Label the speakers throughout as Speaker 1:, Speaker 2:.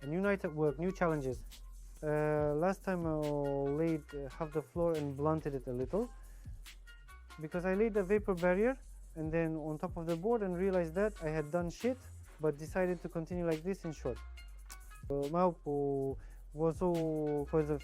Speaker 1: A new night at work, new challenges. Last time I laid half the floor and blunted it a little because I laid the vapor barrier and then on top of the board and realized that I had done shit, but decided to continue like this in short. Now,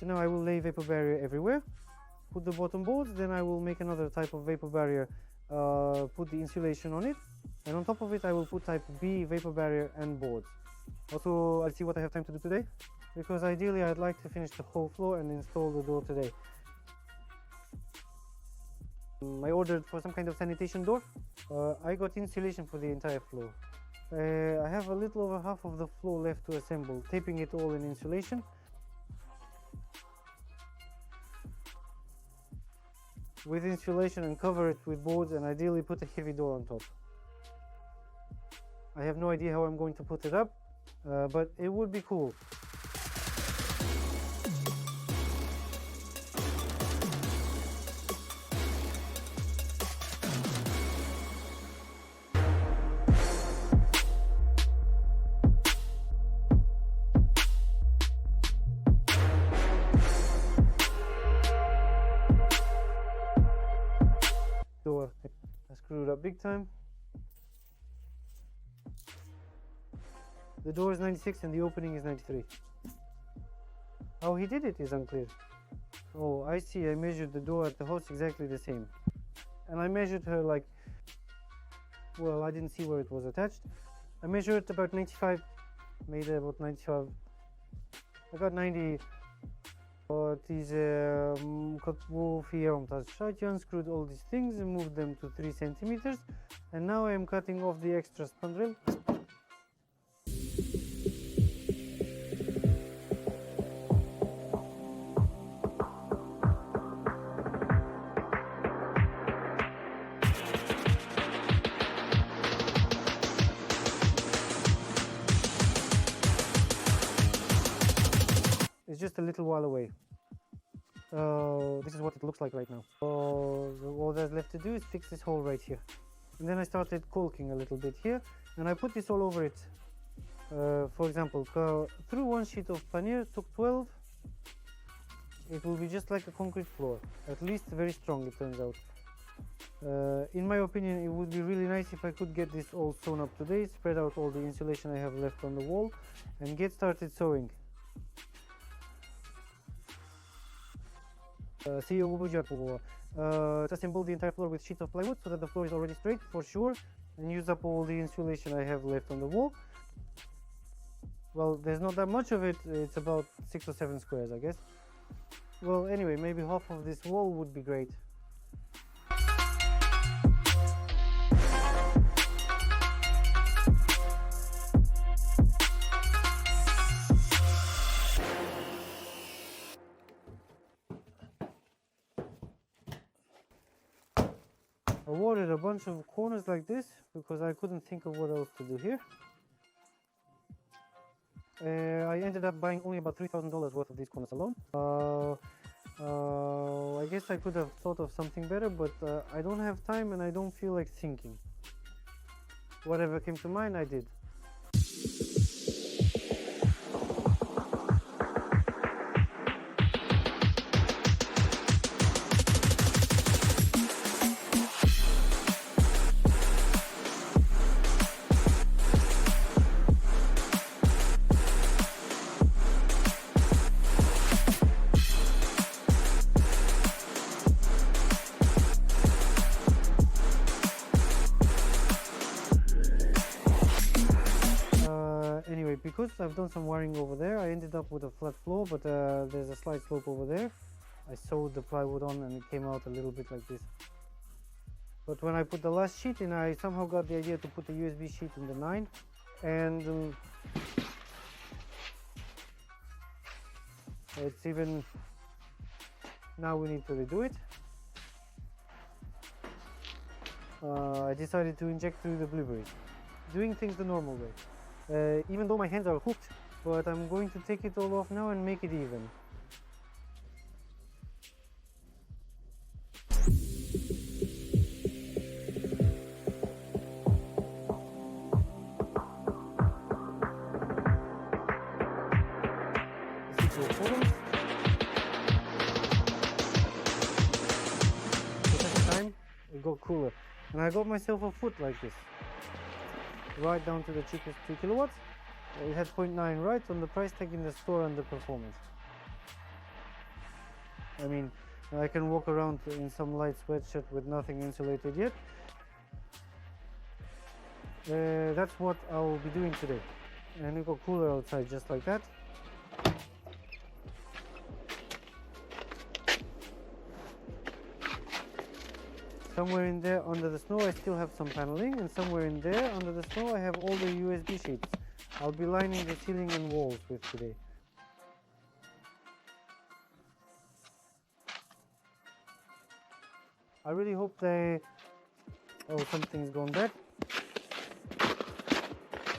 Speaker 1: now I will lay vapor barrier everywhere, put the bottom boards, then I will make another type of vapor barrier, put the insulation on it, and on top of it I will put type B vapor barrier and boards. Also, I'll see what I have time to do today, because ideally I'd like to finish the whole floor and install the door today. I ordered for some kind of sanitation door. I got insulation for the entire floor. I have a little over half of the floor left to assemble, taping it all in insulation. With insulation, and cover it with boards, and ideally put a heavy door on top. I have no idea how I'm going to put it up, but it would be cool. Door, I screwed up big time. The door is 96 and the opening is 93. How he did it is unclear. Oh, I see, I measured the door at the house exactly the same. And I measured her like, well, I didn't see where it was attached. I measured about 95, made about 95. I got 90. But is cut wolf here on touch. I unscrewed all these things and moved them to 3 centimeters, and now I am cutting off the extra spandrel. It's just a little while away. This is what it looks like right now. All that's left to do is fix this hole right here. And then I started caulking a little bit here, and I put this all over it. For example, through one sheet of pannier took 12. It will be just like a concrete floor, at least very strong it turns out. In my opinion, it would be really nice if I could get this all sewn up today, spread out all the insulation I have left on the wall, and get started sewing. Assemble the entire floor with sheets of plywood so that the floor is already straight for sure, and use up all the insulation I have left on the wall. Well, there's not that much of it, it's about 6 or 7 squares, I guess. Well, anyway, maybe half of this wall would be great. I watered a bunch of corners like this because I couldn't think of what else to do here. I ended up buying only about $3,000 worth of these corners alone. I guess I could have thought of something better, but I don't have time and I don't feel like thinking. Whatever came to mind, I did. Anyway, because I've done some wiring over there, I ended up with a flat floor, but there's a slight slope over there. I sewed the plywood on and it came out a little bit like this. But when I put the last sheet in, I somehow got the idea to put a USB sheet in the 9, and it's even, now we need to redo it. I decided to inject through the blueberries, doing things the normal way. Even though my hands are hooked, but I'm going to take it all off now and make it even. little columns. But at the time, it got cooler. And I got myself a foot like this. Right down to the cheapest 2 kilowatts. It had 0.9 right on the price tag in the store and the performance. I mean, I can walk around in some light sweatshirt with nothing insulated yet. That's what I will be doing today. And it got cooler outside just like that. Somewhere in there under the snow I still have some paneling, and somewhere in there under the snow I have all the USB sheets I'll be lining the ceiling and walls with today. I really hope they... Oh, something's gone bad.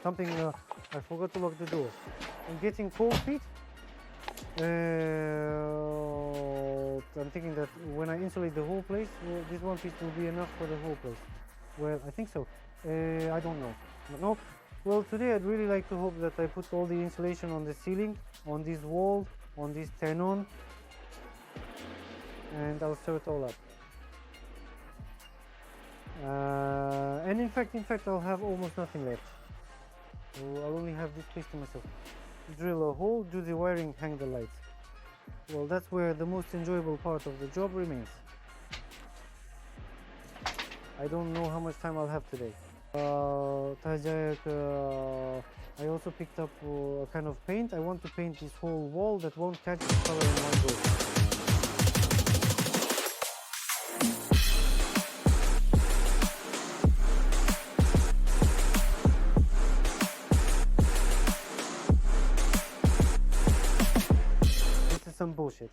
Speaker 1: Something... I forgot to lock the door. I'm getting cold feet. I'm thinking that when I insulate the whole place, this one piece will be enough for the whole place. Well, I think so. I don't know. But no. Well, today I'd really like to hope that I put all the insulation on the ceiling, on this wall, on this tenon, and I'll sew it all up. And in fact, I'll have almost nothing left. So I'll only have this piece to myself. Drill a hole, do the wiring, hang the lights. Well, that's where the most enjoyable part of the job remains. I don't know how much time I'll have today. I also picked up a kind of paint. I want to paint this whole wall that won't catch the color in one go. Some bullshit.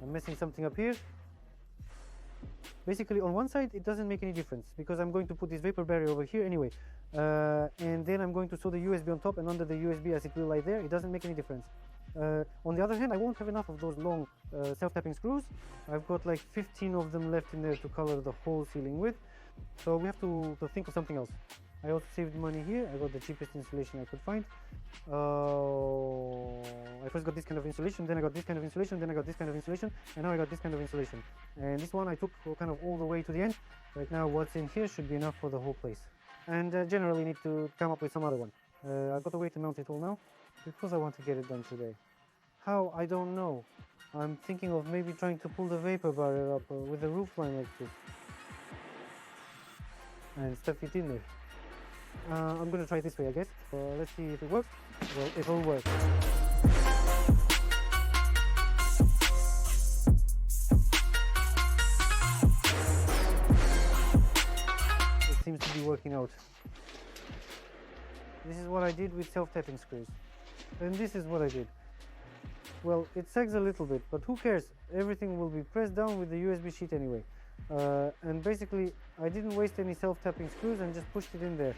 Speaker 1: I'm messing something up here. Basically on one side it doesn't make any difference because I'm going to put this vapor barrier over here anyway, and then I'm going to sew the USB on top and under the USB as it will lie there. It doesn't make any difference. On the other hand, I won't have enough of those long self-tapping screws. I've got like 15 of them left in there to color the whole ceiling with, so we have to think of something else. I also saved money here. I got the cheapest insulation I could find. I first got this kind of insulation, then I got this kind of insulation, then I got this kind of insulation, and now I got this kind of insulation. And this one I took kind of all the way to the end. Right now what's in here should be enough for the whole place. And generally need to come up with some other one. I've got a way to mount it all now, because I want to get it done today. How? I don't know. I'm thinking of maybe trying to pull the vapor barrier up with the roof line like this. And stuff it in there. I'm going to try it this way, I guess. Let's see if it works. Well, it will work. It seems to be working out. This is what I did with self-tapping screws. And this is what I did. Well, it sags a little bit, but who cares? Everything will be pressed down with the USB sheet anyway. And basically, I didn't waste any self-tapping screws and just pushed it in there.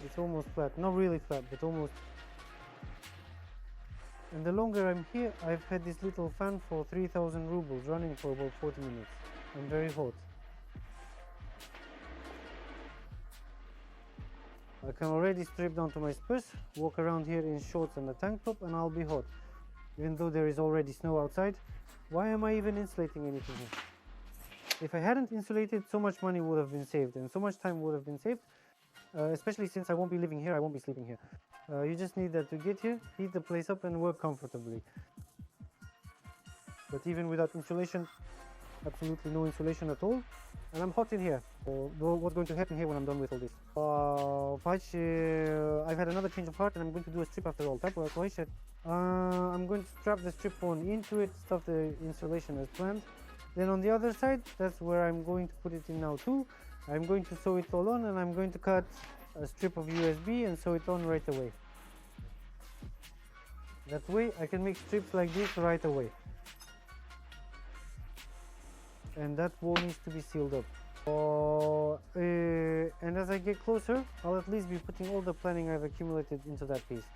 Speaker 1: It's almost flat, not really flat, but almost. And the longer I'm here, I've had this little fan for 3,000 rubles running for about 40 minutes. I'm very hot. I can already strip down to my spurs, walk around here in shorts and a tank top, and I'll be hot. Even though there is already snow outside, why am I even insulating anything here? If I hadn't insulated, so much money would have been saved and so much time would have been saved. Especially since I won't be living here, I won't be sleeping here. You just need that to get here, heat the place up and work comfortably. But even without insulation, absolutely no insulation at all, and I'm hot in here. What's going to happen here when I'm done with all this? I've had another change of heart and I'm going to do a strip after all. I'm going to strap the strip on into it, stuff the insulation as planned. Then on the other side, that's where I'm going to put it in now too. I'm going to sew it all on and I'm going to cut a strip of USB and sew it on right away. That way I can make strips like this right away. And that wall needs to be sealed up. And as I get closer, I'll at least be putting all the planning I've accumulated into that piece.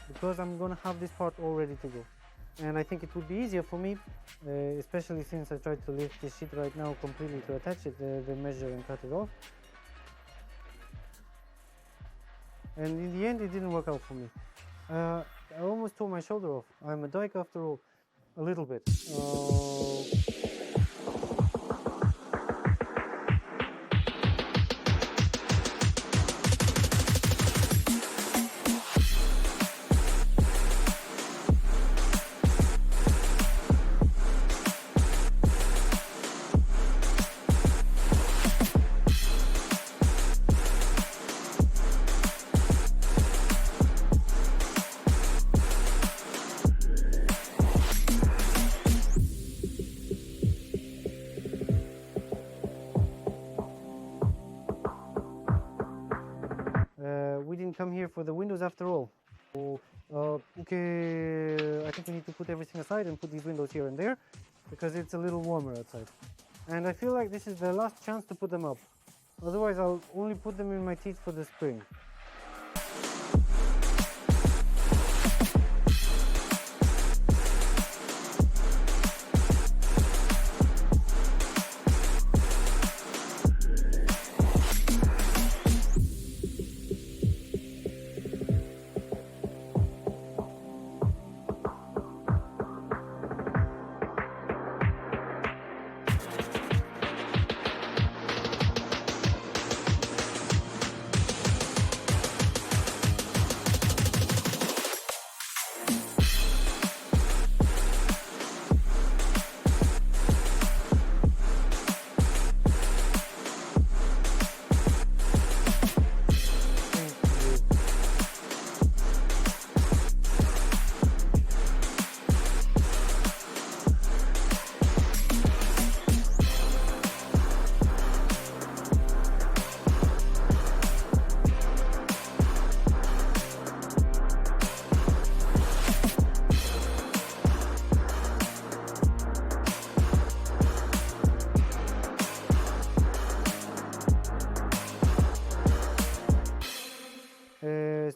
Speaker 1: Because I'm gonna have this part all ready to go. And I think it would be easier for me, especially since I tried to lift this sheet right now completely to attach it, the measure and cut it off. And in the end it didn't work out for me. I almost tore my shoulder off. I'm a dyke after all, a little bit. We didn't come here for the windows after all. Okay, I think we need to put everything aside and put these windows here and there because it's a little warmer outside. And I feel like this is the last chance to put them up. Otherwise, I'll only put them in my teeth for the spring.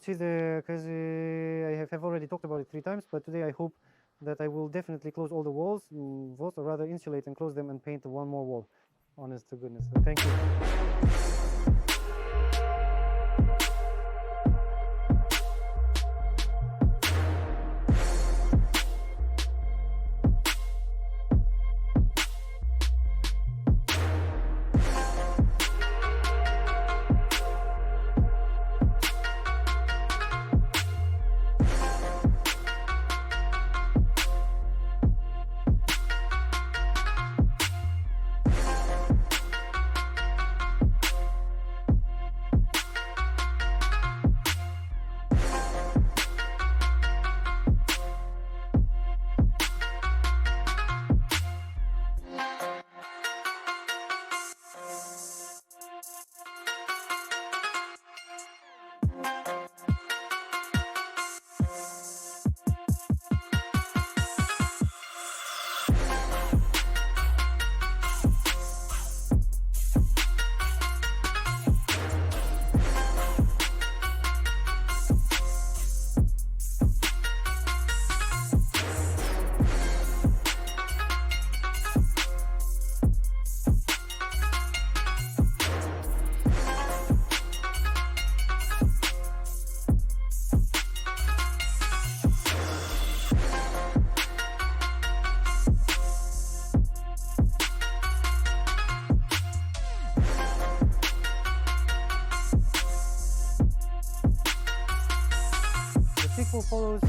Speaker 1: Because I have already talked about it 3 times, but today I hope that I will definitely close all the walls, or rather insulate and close them and paint one more wall. Honest to goodness. So thank you. Sequel follows